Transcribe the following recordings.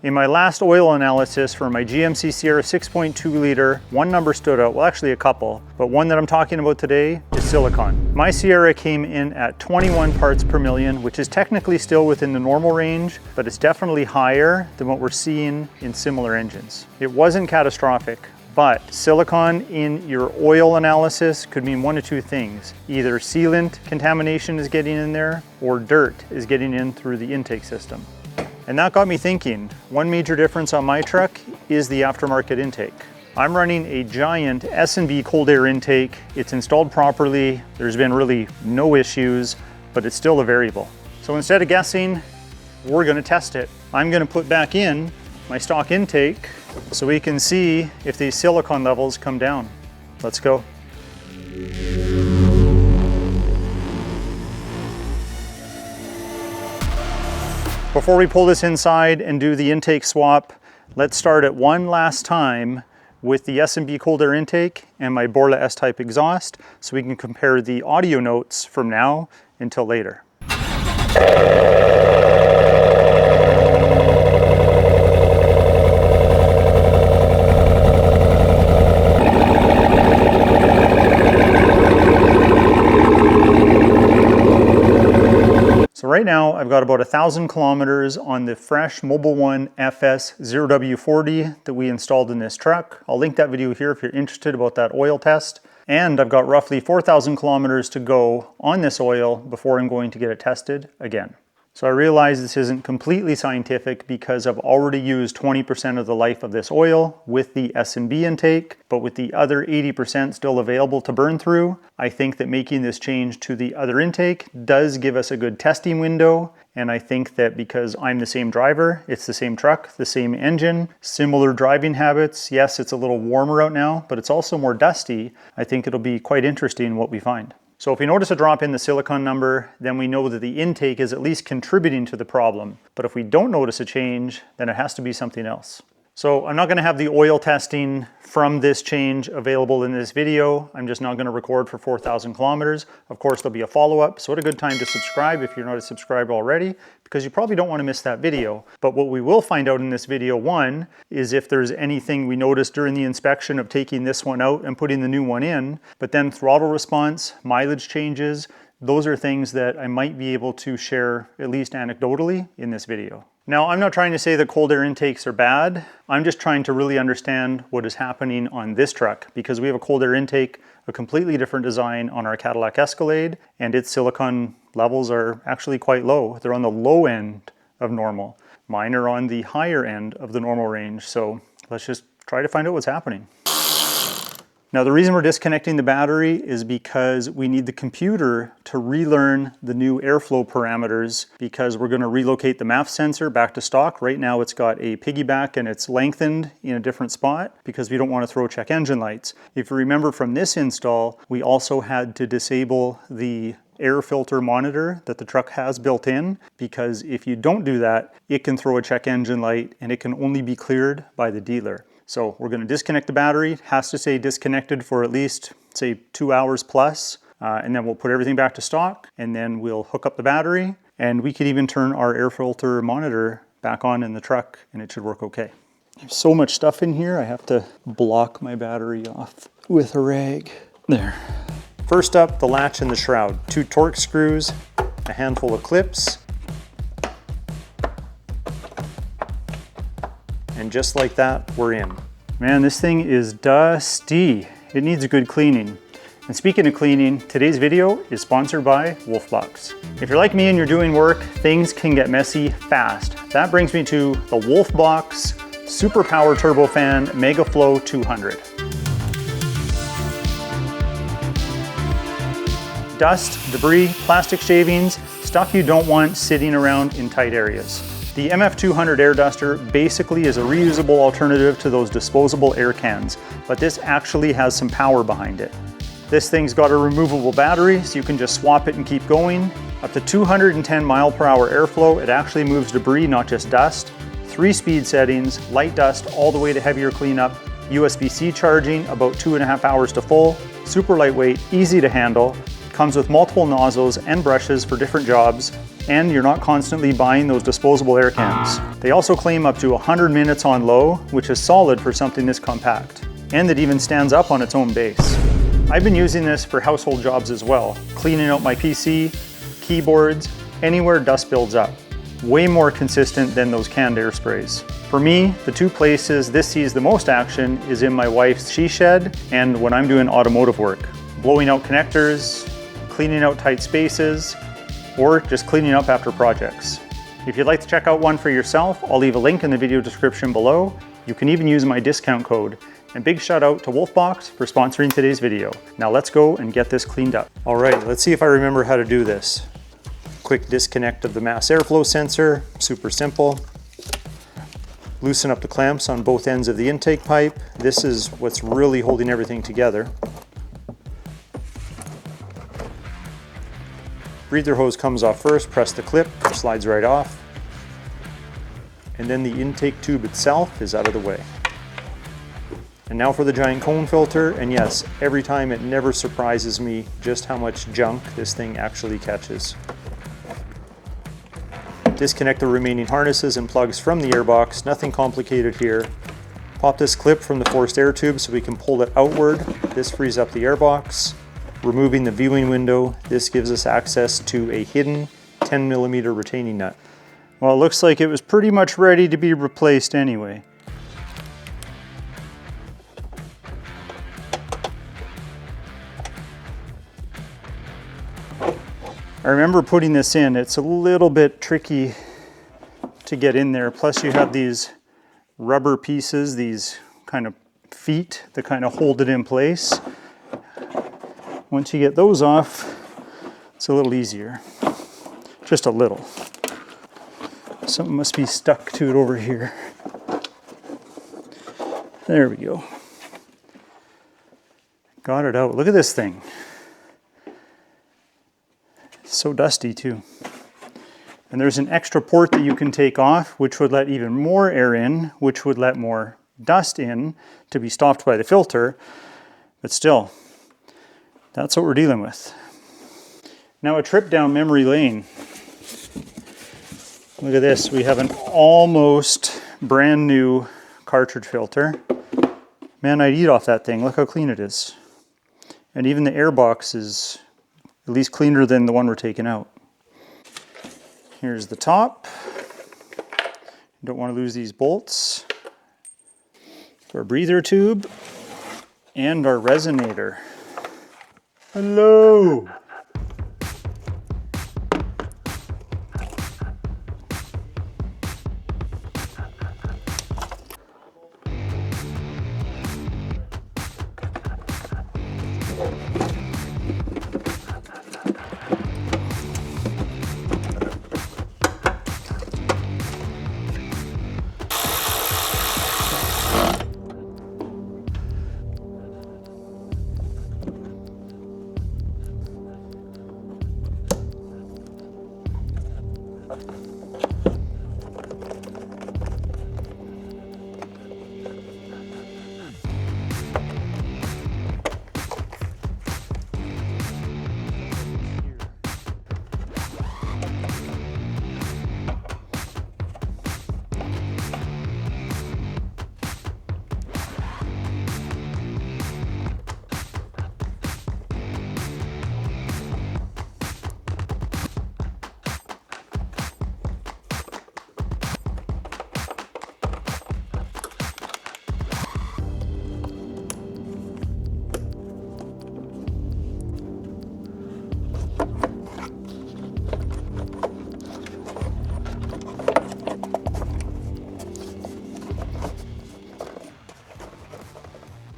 In my last oil analysis for my GMC Sierra 6.2 liter, one number stood out, well actually a couple, but one that I'm talking about today is silicon. My Sierra came in at 21 parts per million, which is technically still within the normal range, but it's definitely higher than what we're seeing in similar engines. It wasn't catastrophic, but silicon in your oil analysis could mean one of two things. Either sealant contamination is getting in there, or dirt is getting in through the intake system. And that got me thinking, one major difference on my truck is the aftermarket intake. I'm running a giant S&B cold air intake. It's installed properly. There's been really no issues, but it's still a variable. So instead of guessing, we're gonna test it. I'm gonna put back in my stock intake so we can see if these silicon levels come down. Let's go. Before we pull this inside and do the intake swap, let's start it one last time with the S&B cold air intake and my Borla S-Type exhaust so we can compare the audio notes from now until later. So right now I've got about 1,000 kilometers on the fresh Mobil 1 FS 0W40 that we installed in this truck. I'll link that video here if you're interested about that oil test. And I've got roughly 4,000 kilometers to go on this oil before I'm going to get it tested again. So I realize this isn't completely scientific because I've already used 20% of the life of this oil with the S&B intake, but with the other 80% still available to burn through, I think that making this change to the other intake does give us a good testing window. And I think that because I'm the same driver, it's the same truck, the same engine, similar driving habits. Yes, it's a little warmer out now, but it's also more dusty. I think it'll be quite interesting what we find. So if we notice a drop in the silicon number, then we know that the intake is at least contributing to the problem. But if we don't notice a change, then it has to be something else. So I'm not going to have the oil testing from this change available in this video. I'm just not going to record for 4,000 kilometers. Of course, there'll be a follow-up. So what a good time to subscribe if you're not a subscriber already, because you probably don't want to miss that video. But what we will find out in this video, one, is if there's anything we noticed during the inspection of taking this one out and putting the new one in, but then throttle response, mileage changes, those are things that I might be able to share at least anecdotally in this video. Now, I'm not trying to say that cold air intakes are bad. I'm just trying to really understand what is happening on this truck because we have a cold air intake, a completely different design on our Cadillac Escalade, and its silicon levels are actually quite low. They're on the low end of normal. Mine are on the higher end of the normal range. So let's just try to find out what's happening. Now, the reason we're disconnecting the battery is because we need the computer to relearn the new airflow parameters because we're going to relocate the MAF sensor back to stock. Right now it's got a piggyback and it's lengthened in a different spot because we don't want to throw check engine lights. If you remember from this install, we also had to disable the air filter monitor that the truck has built in because if you don't do that, it can throw a check engine light and it can only be cleared by the dealer. So we're going to disconnect the battery. It has to stay disconnected for at least, say, 2 hours plus, and then we'll put everything back to stock, and then we'll hook up the battery, and we could even turn our air filter monitor back on in the truck, and it should work okay. There's so much stuff in here, I have to block my battery off with a rag. There. First up, the latch and the shroud. 2 Torx screws, a handful of clips, and just like that, we're in. Man, this thing is dusty. It needs a good cleaning. And speaking of cleaning, today's video is sponsored by Wolfbox. If you're like me and you're doing work, things can get messy fast. That brings me to the Wolfbox Super Power Turbofan MegaFlow 200. Dust, debris, plastic shavings, stuff you don't want sitting around in tight areas. The MF200 air duster basically is a reusable alternative to those disposable air cans, but this actually has some power behind it. This thing's got a removable battery, so you can just swap it and keep going. Up to 210 mile/hour airflow, it actually moves debris, not just dust. 3 speed settings, light dust all the way to heavier cleanup, USB-C charging, about 2.5 hours to full, super lightweight, easy to handle, comes with multiple nozzles and brushes for different jobs, and you're not constantly buying those disposable air cans. They also claim up to 100 minutes on low, which is solid for something this compact, and it even stands up on its own base. I've been using this for household jobs as well, cleaning out my PC, keyboards, anywhere dust builds up. Way more consistent than those canned air sprays. For me, the two places this sees the most action is in my wife's she shed and when I'm doing automotive work. Blowing out connectors, cleaning out tight spaces, or just cleaning up after projects. If you'd like to check out one for yourself, I'll leave a link in the video description below. You can even use my discount code. And big shout out to Wolfbox for sponsoring today's video. Now let's go and get this cleaned up. All right, let's see if I remember how to do this. Quick disconnect of the mass airflow sensor, super simple. Loosen up the clamps on both ends of the intake pipe. This is what's really holding everything together. Breather hose comes off first, press the clip, slides right off. And then the intake tube itself is out of the way. And now for the giant cone filter, and yes, every time it never surprises me just how much junk this thing actually catches. Disconnect the remaining harnesses and plugs from the airbox, nothing complicated here. Pop this clip from the forced air tube so we can pull it outward. This frees up the airbox. Removing the viewing window, this gives us access to a hidden 10mm retaining nut. Well, it looks like it was pretty much ready to be replaced anyway. I remember putting this in. It's a little bit tricky to get in there. Plus you have these rubber pieces, these kind of feet that kind of hold it in place. Once you get those off, it's a little easier. Just a little. Something must be stuck to it over here. There we go. Got it out. Look at this thing. So dusty too. And there's an extra port that you can take off, which would let even more air in, which would let more dust in to be stopped by the filter. But still, that's what we're dealing with. Now a trip down memory lane. Look at this, we have an almost brand new cartridge filter. Man, I'd eat off that thing. Look how clean it is. And even the airbox is at least cleaner than the one we're taking out. Here's the top. Don't want to lose these bolts. Our breather tube and our resonator. Hello!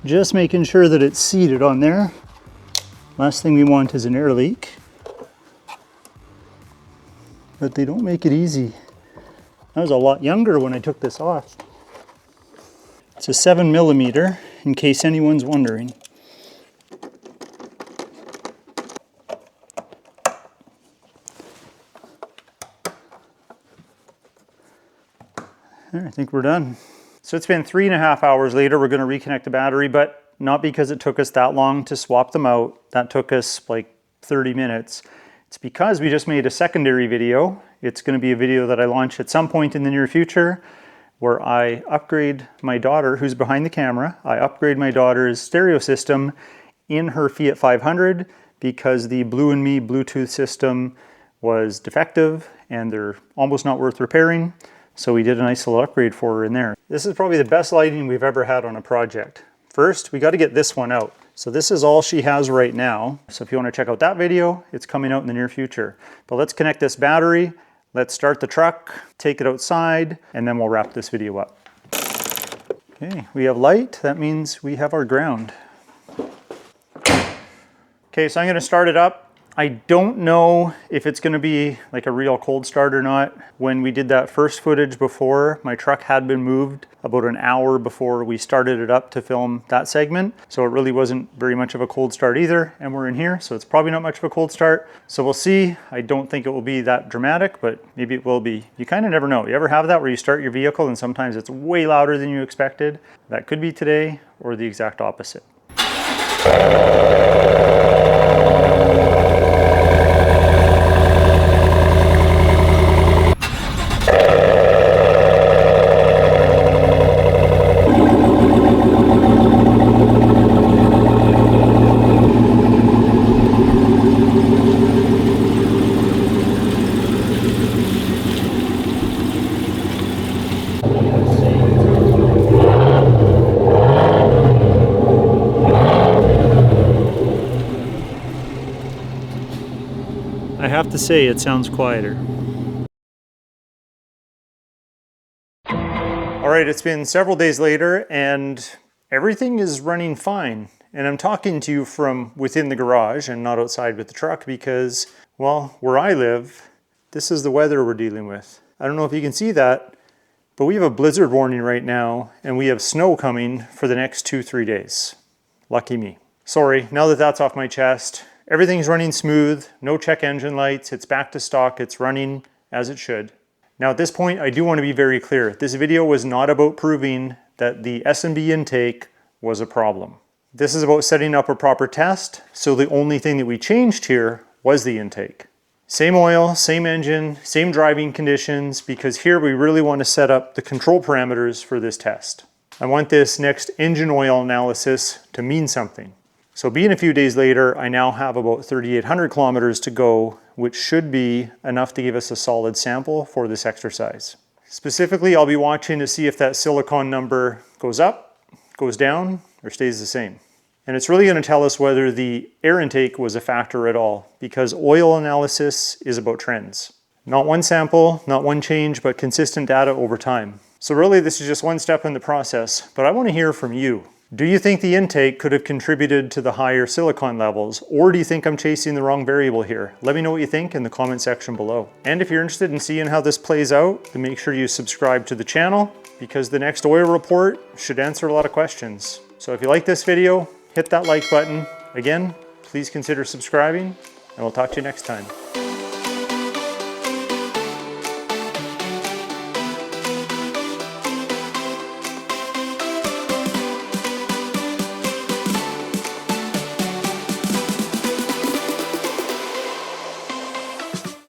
Just making sure that it's seated on there. Last thing we want is an air leak. But they don't make it easy. I was a lot younger when I took this off. It's a 7mm, in case anyone's wondering. There, I think we're done. So it's been 3.5 hours later. We're going to reconnect the battery, but not because it took us that long to swap them out. That took us like 30 minutes. It's because we just made a secondary video. It's going to be a video that I launch at some point in the near future where I upgrade my daughter, who's behind the camera. I upgrade my daughter's stereo system in her Fiat 500 because the Blue and Me Bluetooth system was defective and they're almost not worth repairing. So we did a nice little upgrade for her in there. This is probably the best lighting we've ever had on a project. First, we got to get this one out. So this is all she has right now. So if you want to check out that video, it's coming out in the near future. But let's connect this battery. Let's start the truck, take it outside, and then we'll wrap this video up. Okay, we have light. That means we have our ground. Okay, so I'm going to start it up. I don't know if it's going to be like a real cold start or not. When we did that first footage before, my truck had been moved about an hour before we started it up to film that segment. So it really wasn't very much of a cold start either. And we're in here, so it's probably not much of a cold start. So we'll see. I don't think it will be that dramatic, but maybe it will be. You kind of never know. You ever have that where you start your vehicle and sometimes it's way louder than you expected? That could be today or the exact opposite. I have to say, it sounds quieter. All right, it's been several days later and everything is running fine. And I'm talking to you from within the garage and not outside with the truck because, well, where I live, this is the weather we're dealing with. I don't know if you can see that, but we have a blizzard warning right now and we have snow coming for the next 2-3 days. Lucky me. Sorry, now that that's off my chest, everything's running smooth, no check engine lights, it's back to stock, it's running as it should. Now at this point, I do want to be very clear. This video was not about proving that the S&B intake was a problem. This is about setting up a proper test, so the only thing that we changed here was the intake. Same oil, same engine, same driving conditions, because here we really want to set up the control parameters for this test. I want this next engine oil analysis to mean something. So being a few days later, I now have about 3,800 kilometers to go, which should be enough to give us a solid sample for this exercise. Specifically, I'll be watching to see if that silicon number goes up, goes down, or stays the same. And it's really going to tell us whether the air intake was a factor at all, because oil analysis is about trends. Not one sample, not one change, but consistent data over time. So really, this is just one step in the process, but I want to hear from you. Do you think the intake could have contributed to the higher silicon levels, or do you think I'm chasing the wrong variable here? Let me know what you think in the comment section below. And if you're interested in seeing how this plays out, then make sure you subscribe to the channel, because the next oil report should answer a lot of questions. So if you like this video, hit that like button. Again, please consider subscribing, and we'll talk to you next time.